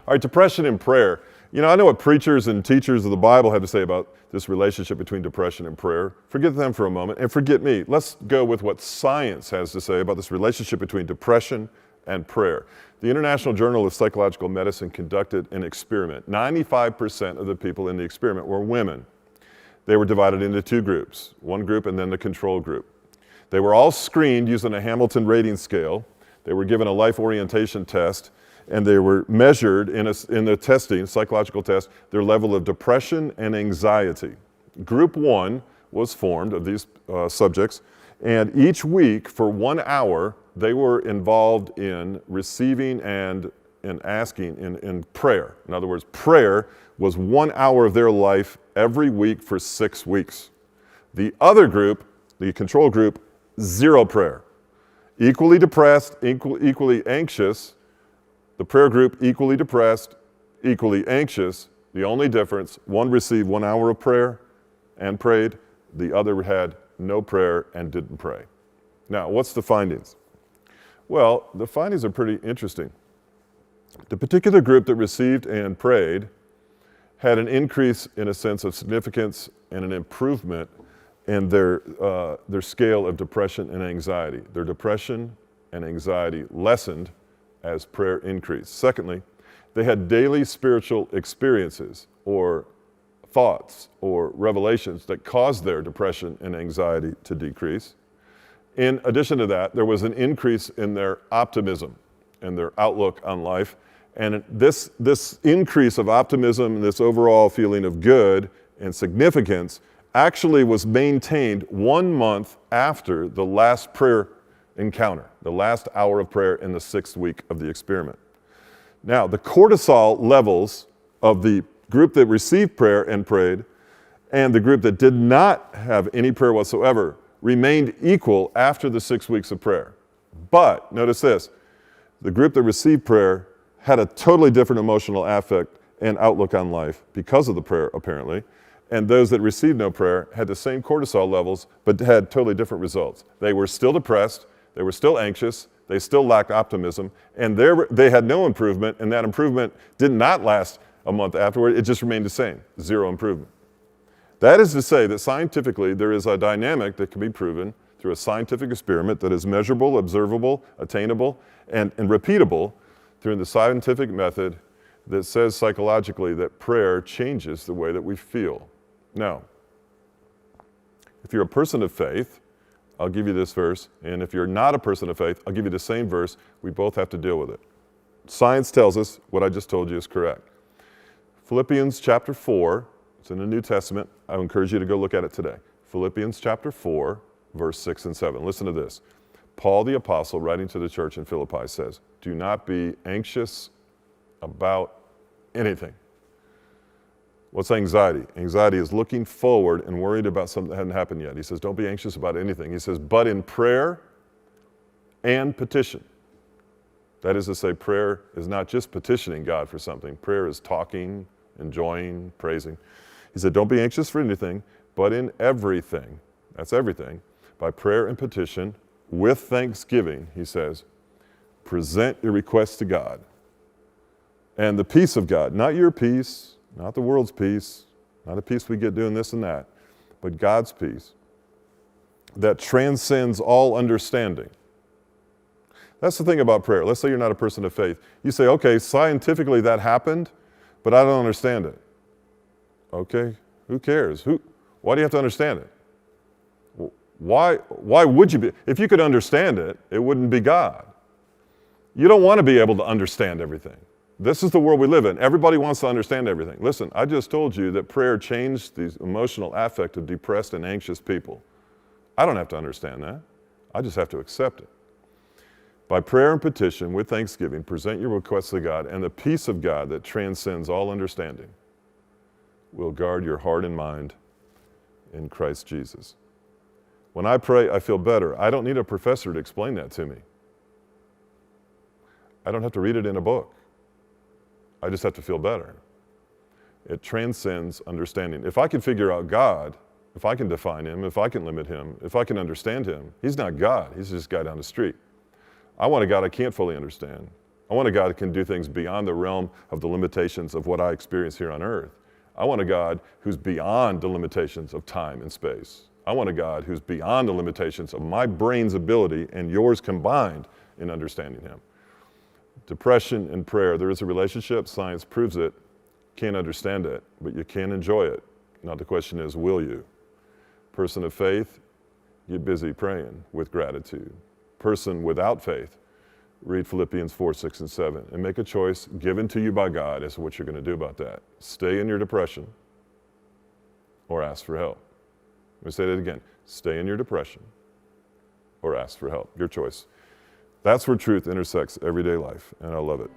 All right, depression and prayer. You know, I know what preachers and teachers of the Bible have to say about this relationship between depression and prayer. Forget them for a moment and forget me. Let's go with what science has to say about this relationship between depression and prayer. The International Journal of Psychological Medicine conducted an experiment. 95% of the people in the experiment were women. They were divided into two groups, one group and then the control group. They were all screened using a Hamilton rating scale. They were given a life orientation test, and they were measured in the testing, psychological test, their level of depression and anxiety. Group 1 was formed of these subjects, and each week for 1 hour, they were involved in receiving and asking in prayer. In other words, prayer was 1 hour of their life every week for 6 weeks. The other group, the control group, zero prayer. Equally depressed, equally anxious. The prayer group, equally depressed, equally anxious. The only difference, one received 1 hour of prayer and prayed. The other had no prayer and didn't pray. Now, what's the findings? Well, the findings are pretty interesting. The particular group that received and prayed had an increase in a sense of significance and an improvement in their scale of depression and anxiety. Their depression and anxiety lessened as prayer increased. Secondly, they had daily spiritual experiences or thoughts or revelations that caused their depression and anxiety to decrease. In addition to that, there was an increase in their optimism and their outlook on life. And this increase of optimism, this overall feeling of good and significance actually was maintained 1 month after the last prayer encounter, the last hour of prayer in the 6th week of the experiment. Now, the cortisol levels of the group that received prayer and prayed and the group that did not have any prayer whatsoever remained equal after the 6 weeks of prayer. But, notice this, the group that received prayer had a totally different emotional affect and outlook on life because of the prayer, apparently, and those that received no prayer had the same cortisol levels, but had totally different results. They were still depressed, they were still anxious, they still lacked optimism, and they had no improvement, and that improvement did not last a month afterward, it just remained the same, zero improvement. That is to say that scientifically there is a dynamic that can be proven through a scientific experiment that is measurable, observable, attainable, and repeatable through the scientific method that says psychologically that prayer changes the way that we feel. Now, if you're a person of faith, I'll give you this verse, and if you're not a person of faith, I'll give you the same verse. We both have to deal with it. Science tells us what I just told you is correct. Philippians chapter 4, it's in the New Testament. I would encourage you to go look at it today. Philippians chapter 4, verse 6 and 7. Listen to this. Paul the apostle, writing to the church in Philippi, says, "Do not be anxious about anything." What's anxiety? Anxiety is looking forward and worried about something that hasn't happened yet. He says, don't be anxious about anything. He says, but in prayer and petition. That is to say, prayer is not just petitioning God for something. Prayer is talking, enjoying, praising. He said, don't be anxious for anything, but in everything, that's everything, by prayer and petition, with thanksgiving, he says, present your requests to God. And the peace of God, not your peace, not the world's peace, not a peace we get doing this and that, but God's peace that transcends all understanding. That's the thing about prayer. Let's say you're not a person of faith. You say, okay, scientifically that happened, but I don't understand it. Okay, who cares? Why do you have to understand it? Why would you be? If you could understand it, it wouldn't be God. You don't want to be able to understand everything. This is the world we live in. Everybody wants to understand everything. Listen, I just told you that prayer changed the emotional affect of depressed and anxious people. I don't have to understand that. I just have to accept it. By prayer and petition, with thanksgiving, present your requests to God, and the peace of God that transcends all understanding will guard your heart and mind in Christ Jesus. When I pray, I feel better. I don't need a professor to explain that to me. I don't have to read it in a book. I just have to feel better. It transcends understanding. If I can figure out God, if I can define him, if I can limit him, if I can understand him, he's not God. He's just a guy down the street. I want a God I can't fully understand. I want a God who can do things beyond the realm of the limitations of what I experience here on earth. I want a God who's beyond the limitations of time and space. I want a God who's beyond the limitations of my brain's ability and yours combined in understanding him. Depression and prayer, there is a relationship, science proves it. Can't understand it, but you can enjoy it. Now the question is, will you? Person of faith, get busy praying with gratitude. Person without faith, read Philippians 4, 6, and 7, and make a choice given to you by God as to what you're going to do about that. Stay in your depression or ask for help. Let me say that again. Stay in your depression or ask for help. Your choice. That's where truth intersects everyday life, and I love it.